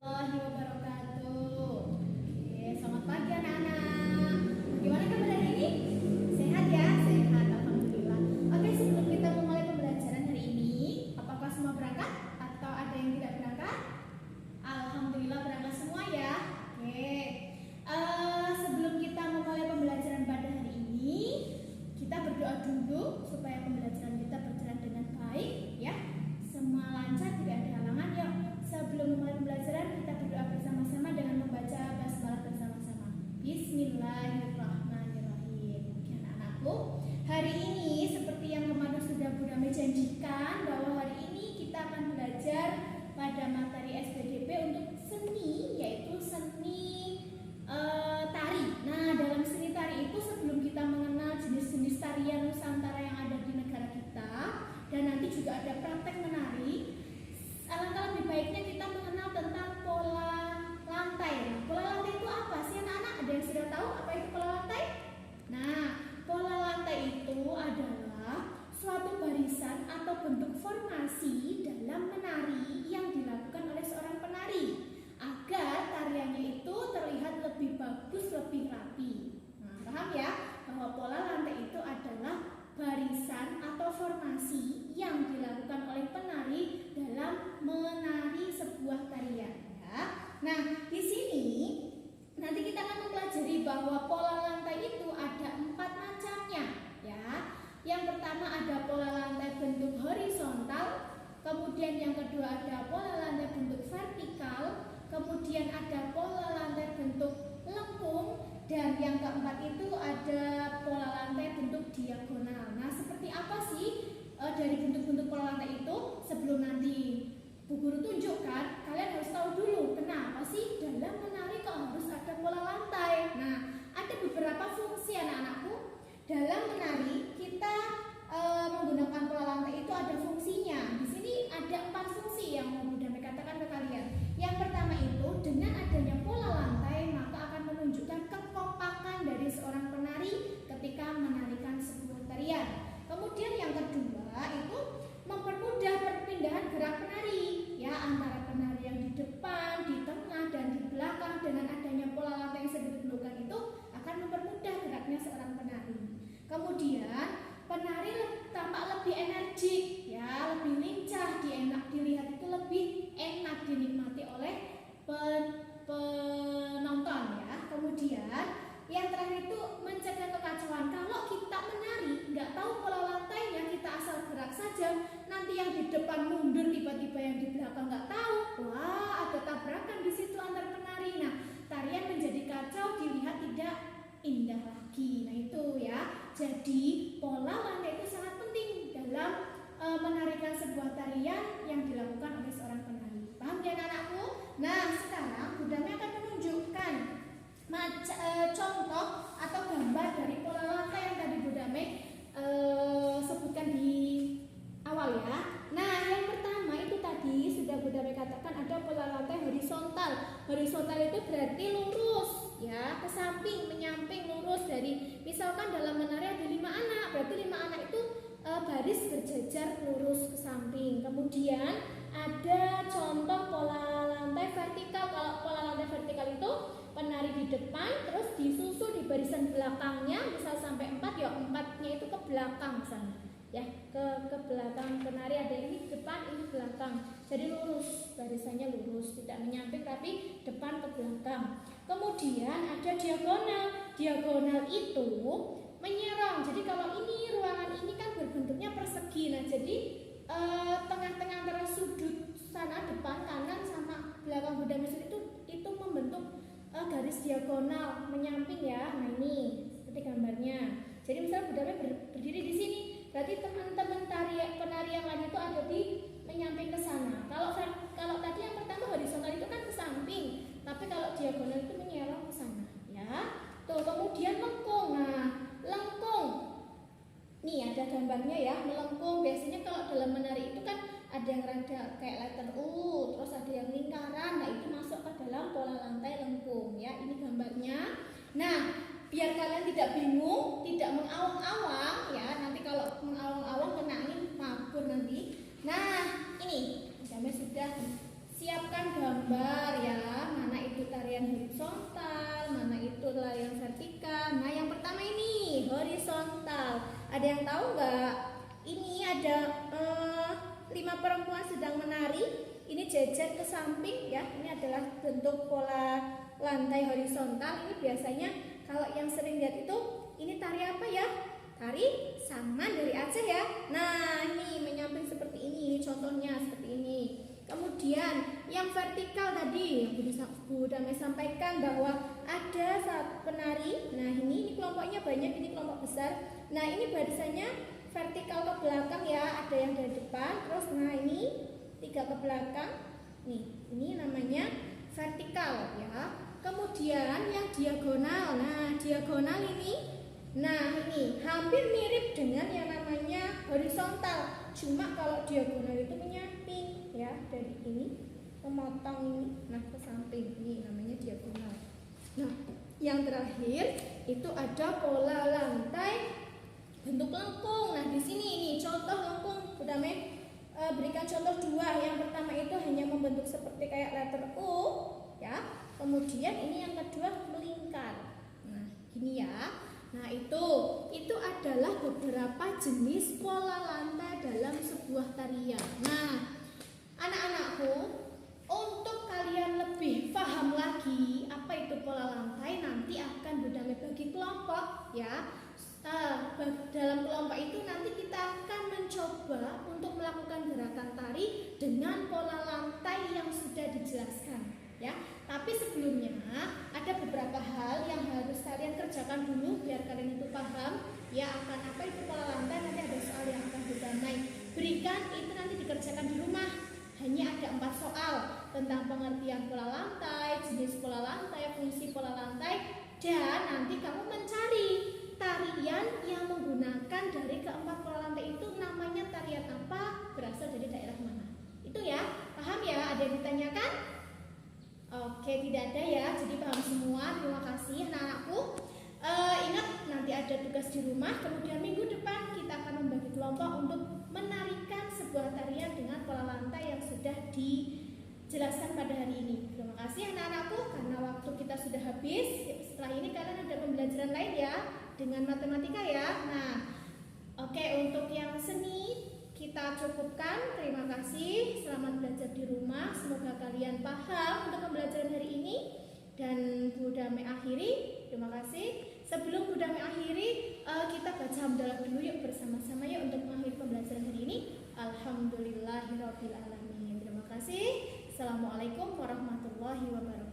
Warahmatullahi wabarakatuh. Oke, selamat pagi anak-anak. Gimana kabar hari ini? Sehat ya? Sehat, alhamdulillah. Oke, sebelum kita memulai pembelajaran hari ini, apakah semua berangkat atau ada yang tidak berangkat? Alhamdulillah berangkat semua ya. Oke. Sebelum kita memulai pembelajaran pada hari ini, kita berdoa dulu supaya pembelajaran kita berjalan dengan baik ya. Semua lancar, tidak ada halangan. Yuk, sebelum memulai pembelajaran kita berdoa bersama-sama dengan membaca basmalah bersama-sama. Bismillahirrahmanirrahim. Oke anak-anakku, hari ini seperti yang kemarin sudah Bu Dame janjikan bahwa hari ini kita akan belajar pada materi SPDP untuk seni, yaitu seni tari. Nah, dalam seni tari itu sebelum kita mengenal jenis-jenis tarian Nusantara yang ada di negara kita dan nanti juga ada praktek menari, alangkah lebih baiknya kita mengenal tentang pola lantai. Nah, pola lantai itu apa sih anak-anak? Ada yang sudah tahu apa itu pola lantai? Nah, pola lantai itu adalah suatu barisan atau bentuk formasi dalam menari yang dilakukan oleh seorang penari agar tariannya itu terlihat lebih bagus, lebih rapi. Nah, paham ya bahwa pola lantai itu adalah barisan atau formasi yang dilakukan oleh penari dalam menari sebuah tarian ya. Nah, di sini nanti kita akan mempelajari bahwa pola lantai itu ada 4 macamnya ya. Yang pertama ada pola lantai bentuk horizontal, kemudian yang kedua ada pola lantai bentuk vertikal, kemudian ada pola lantai bentuk lengkung, dan yang keempat itu ada pola lantai bentuk diagonal. Nah, seperti apa sih dari bentuk-bentuk pola lantai itu? Sebelum nanti Bu Guru tunjukkan, kalian harus tahu dulu kenapa sih dalam menari kok harus ada pola lantai. Nah, ada beberapa fungsi anak-anakku. Dalam menari kita menggunakan pola lantai itu ada fungsinya. Di sini ada 4 fungsi yang mau Bu Dame katakan ke kalian. Yang pertama itu, dengan adanya pola lantai maka akan menunjukkan kekompakan dari seorang penari ketika menarikan sebuah tarian. Kemudian yang kedua itu mempermudah perpindahan gerak penari ya, antara penari yang di depan, di tengah, dan di belakang. Dengan adanya pola lantai yang sudah ditentukan itu akan mempermudah geraknya seorang penari. Kemudian penari tampak lebih energik ya, lebih lincah, dilihat itu lebih enak dinikmati oleh penonton ya. Kemudian yang terakhir itu mencegah kekacauan. Kalau kita menari nggak tahu pola lantainya, kita asal gerak saja, nanti yang di depan mundur, tiba-tiba yang di belakang nggak tahu, wah ada tabrakan di situ antar penari. Nah, tarian menjadi kacau, dilihat tidak indah lagi. Nah itu ya, jadi pola lantai itu sangat penting dalam menarikan sebuah tarian yang dilakukan oleh seorang penari. Paham ya anak-anakku? Nah, sekarang Bu Dame akan menunjukkan contoh atau gambar dari pola lantai yang tadi Bu Dame sebutkan di awal ya. Nah, yang pertama itu tadi sudah Bu Dame katakan ada pola lantai horizontal. Horizontal itu berarti lurus ya, ke samping, menyamping, lurus. Dari misalkan dalam menari ada 5 anak, berarti 5 anak itu baris berjajar lurus ke samping. Kemudian ada contoh pola lantai vertikal. Kalau pola lantai vertikal itu penari di depan, terus disusul di barisan belakangnya, misal sampai 4 ya, 4-nya itu ke belakang misalnya ya, ke belakang penari, ada ini depan, ini belakang. Jadi lurus, barisannya lurus, tidak menyamping tapi depan ke belakang. Kemudian ada diagonal. Diagonal itu menyerong. Jadi kalau ini ruangan ini kan berbentuknya persegi. Nah, jadi tengah-tengah antara sudut sana depan, kanan sama belakang Bu Dame itu membentuk garis diagonal menyamping ya. Nah, ini seperti gambarnya. Jadi misalnya Bu Dame berdiri di sini, berarti teman-teman penari yang lain itu ada di menyamping ke sana. Kalau tadi yang pertama horizontal itu kan ke samping, tapi kalau diagonal itu menyerong ke sana ya. Tuh, kemudian lengkung. Nah, lengkung. Nih ada gambarnya ya, melengkung. Biasanya kalau dalam menari itu kan ada yang rada kayak letter U, terus ada yang lingkaran. Nah, itu masuk ke dalam pola lantai lengkung ya. Ini gambarnya. Nah, biar kalian tidak bingung, tidak mengawang-awang ya. Nanti kalau mengawang-awang kena angin mabur nanti. Nah, ini Dame sudah siapkan gambar ya. Ada yang tahu nggak? Ini ada 5 perempuan sedang menari. Ini jajar ke samping ya. Ini adalah bentuk pola lantai horizontal. Ini biasanya kalau yang sering lihat itu, ini tari apa ya? Tari Saman dari Aceh ya. Nah, ini menyamping seperti ini, contohnya seperti ini. Kemudian yang vertikal tadi yang Bu Damai sampaikan bahwa ada satu penari. Nah, ini kelompoknya banyak, ini kelompok besar. Nah, ini barisannya vertikal ke belakang ya, ada yang dari depan, terus nah ini 3 ke belakang. Nih, ini namanya vertikal ya. Kemudian yang diagonal. Nah, diagonal ini hampir mirip dengan yang namanya horizontal. Cuma kalau diagonal itu menyamping ya, dari ini memotong ini, nah ke samping. Ini namanya diagonal. Nah, yang terakhir itu ada pola lantai bentuk lengkung. Nah, di sini ini contoh lengkung. Bu Damai berikan contoh 2. Yang pertama itu hanya membentuk seperti kayak letter U ya. Kemudian ini yang kedua melingkar. Nah, gini ya. Nah, itu adalah beberapa jenis pola lantai dalam sebuah tarian. Nah, anak-anakku, untuk kalian lebih paham lagi apa itu pola lantai, nanti akan Bu Damai bagi kelompok ya. Dalam kelompok itu nanti kita akan mencoba untuk melakukan gerakan tari dengan pola lantai yang sudah dijelaskan ya. Tapi sebelumnya ada beberapa hal yang harus kalian kerjakan dulu biar kalian itu paham ya akan apa itu pola lantai. Nanti ada soal yang akan Bu Damai berikan, itu nanti dikerjakan di rumah. Hanya ada 4 soal tentang pengertian pola lantai, jenis pola lantai, fungsi pola lantai, dan nanti kamu mencari tarian yang menggunakan dari keempat pola lantai itu namanya tarian apa, berasal dari daerah mana. Itu ya, paham ya? Ada yang ditanyakan? Oke, tidak ada ya, jadi paham semua. Terima kasih anak-anakku. Ingat nanti ada tugas di rumah. Kemudian minggu depan kita akan membagi kelompok untuk menarikan sebuah tarian dengan pola lantai yang sudah dijelaskan pada hari ini. Terima kasih anak-anakku, karena waktu kita sudah habis. Setelah ini kalian ada pembelajaran lain ya, dengan matematika ya. Nah, oke, untuk yang seni kita cukupkan. Terima kasih. Selamat belajar di rumah. Semoga kalian paham untuk pembelajaran hari ini. Dan Bu Damai akhiri. Terima kasih. Sebelum Bu Damai akhiri, kita baca hamdalah dulu yuk bersama-sama yuk untuk mengakhiri pembelajaran hari ini. Alhamdulillahirabbil alamin. Terima kasih. Assalamualaikum warahmatullahi wabarakatuh.